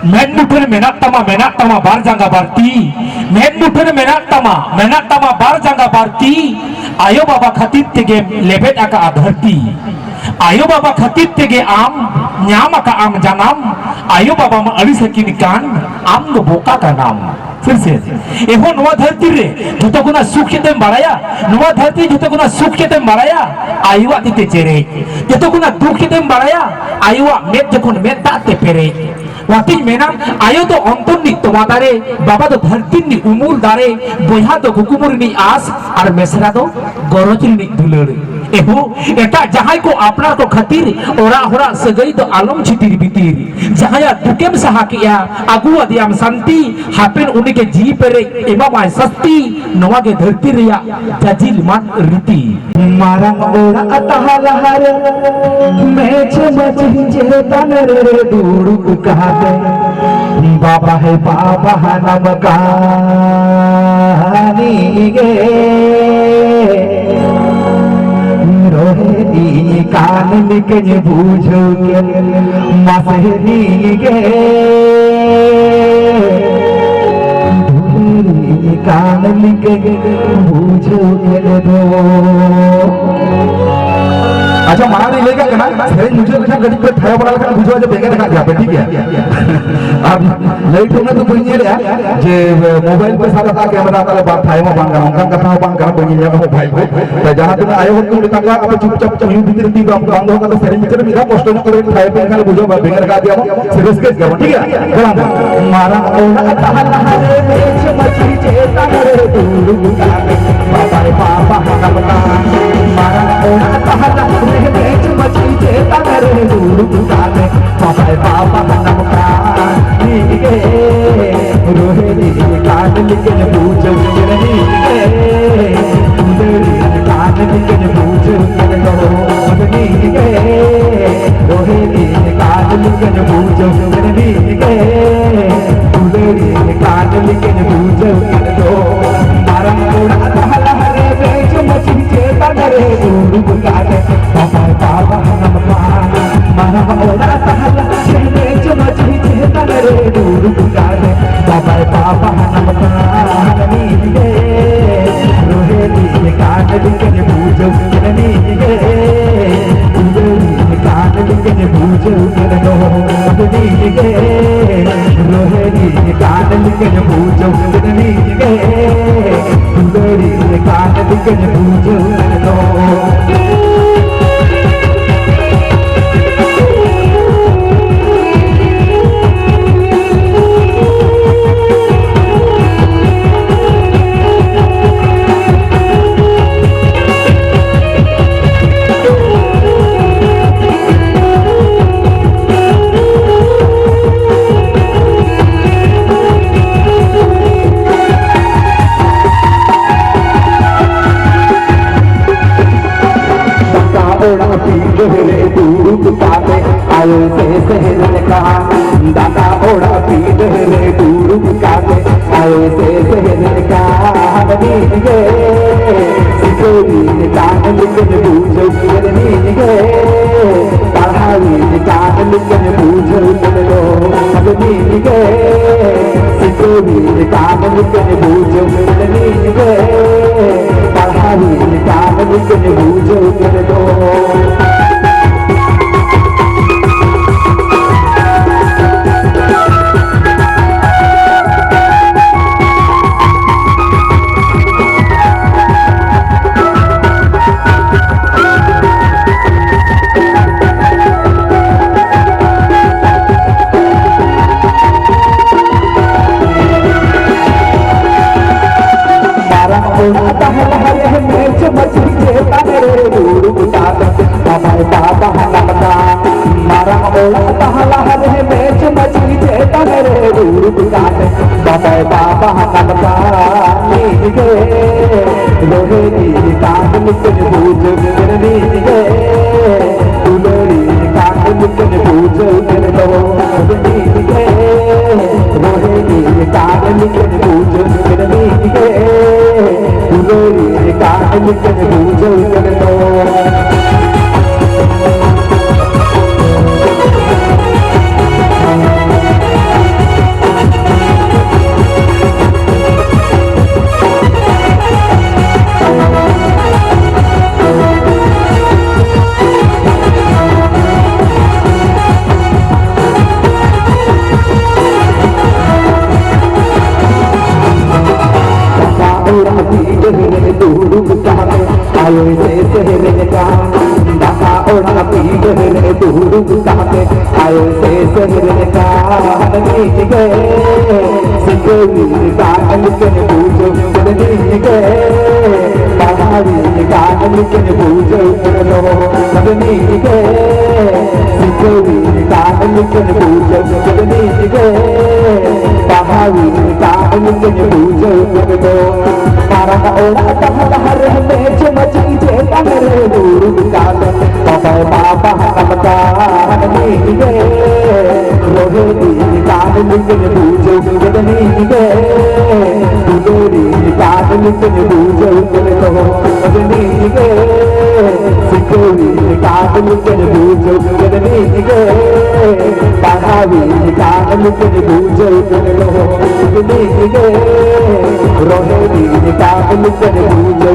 Main मुठन मेनाक तमा बार जांगा बारती main मुठन मेनाक तमा बार जांगा बारती आयो बाबा खातिर तेगे लेबेट आका धरती आयो बाबा खातिर तेगे आम न्याम आका आम जनाम आयो बाबा मा अड़ी सकिन कान आम दो बोका का नाम फिर से एहो नवा धरती रे जतो गुना सुख केते बाराया नवा धरती जतो गुना सुख केते बाराया आयुआ तिते चेरे जतो गुना दुख केते बाराया आयुआ मेट जखन मेट ताते पेरे वातिन मेना आयो तो अंतरनी तोमा दारे बाबा तो धरती नि उमुल दारे बोहा तो गुकुमुरनी आस और मेसरा तो गरजनी दुलड़ एहो एटा जहाय को अपना को खातिर ओरा होरा सगई तो आलम छितिर बितिर जहाया दुकेम सहा किया आगुआ दियाम शांति हापेन उनी के जी पेरे एमा माय सस्ती नवा के धरती रिया जजिल मान रीति मारा ओरा अतहला हरे मेछ मची चेतन रे दूर कहते बाबा है नम कहानी गे रोहे कान निकन बूझो के मसहरी गे कान निकन बूझो के दो। अच्छा मारा नहीं लेगा कहना सही मुझे अच्छा गरीब पे ठहरा पड़ा लगा बुझवा जो बेगे दिखा दिया ठीक है अब लेट होने तो कोई नहीं रहा जे मोबाइल पे सारा था कैमरा वाला बात था मैं बांग रहा हूं कथा बांग कर कोई नहीं है मोबाइल पे तो जहां तुम आए हो तुम तंगा अब चुपचाप चुप भीतर ती बांग होगा तो सही मित्र मिला पोस्ट न करे खाए पे खाली बुझवा बेगे दिखा दिया सीरियस केस कर ठीक है चला मारा ओना तहला रे बेच मछली चेता रे दूर बाबा रे पापा हम मारा ओना तहला बेच मछली चेता रे दूर बुझाते पापा नम कहानी गे रोहे कान लिखन बूझो गिरनी गे कान लिखन बूझो गिरनी गे रोहे कान लिखन बूझो गिरनी गे कान लिखन बूझो गिरनो मारा ओड़ा तहला रे बेच मछली चेता रे दूर बुझाते पापा नम कहानी मारा ओड़ा तहला रे बेच मछली चेता रे दूर बुझाते पापा नम कहानी गे रोहे कान लिखन बूझो गिरनी गे कान लिखन बूझो गिरनो गे रोहे कान लिखन बूझो गिरनी गे कान लिखन बूझो गिरनो। आयो से सहर कहा दादा ओड़ा पीठ रे दूर काटे आयो से सहर कहानी गे सिकोरी कान लिखन बूझो गिरनी गे पढ़ाई कान लिखन बूझो गिरनो गे सिकोरी कान लिखन बूझो गिरनी गे पढ़ाई कान लिखन बूझो गिरनो। मछली चेता रे दूर बुझाते पापा नम कहानी मारा ओड़ा तहला रे बेच मछली चेता रे दूर बुझाते पापा नम कहानी गे लोहे कान लिखन बूझो गिरनी गे कान लिखन बूझो गिरनो गे लोहे कान लिखन बूझो गिरनी गे कान लिखन बूझो गिरनो। पीढ़े दूर काटे आयो से शहर का ढाका ओढ़ा पीढ़े दूर काटे आयो से शहर का नीच गए सिंगवी का लिखन पूजो नीच गए पहाड़ी का लिखन पूजो लो नीच गए सिंगवी का लिखन पूजो नीच गए पहाड़ी का लिखन पूजो लो मारा ओढ़ा तहर में चमची जे कमरे दूर काटे बाबा बाबा हमका नीच गए रोहे कान लिखन पूजो नीच गए दुलेरी कान लिखन पूजो लो नीच गए सिकोरी कान लिखन पूजो नीच गए पहाड़ी कान लिखन पूजो लो नीच गए रोहे कान लिखन पूजो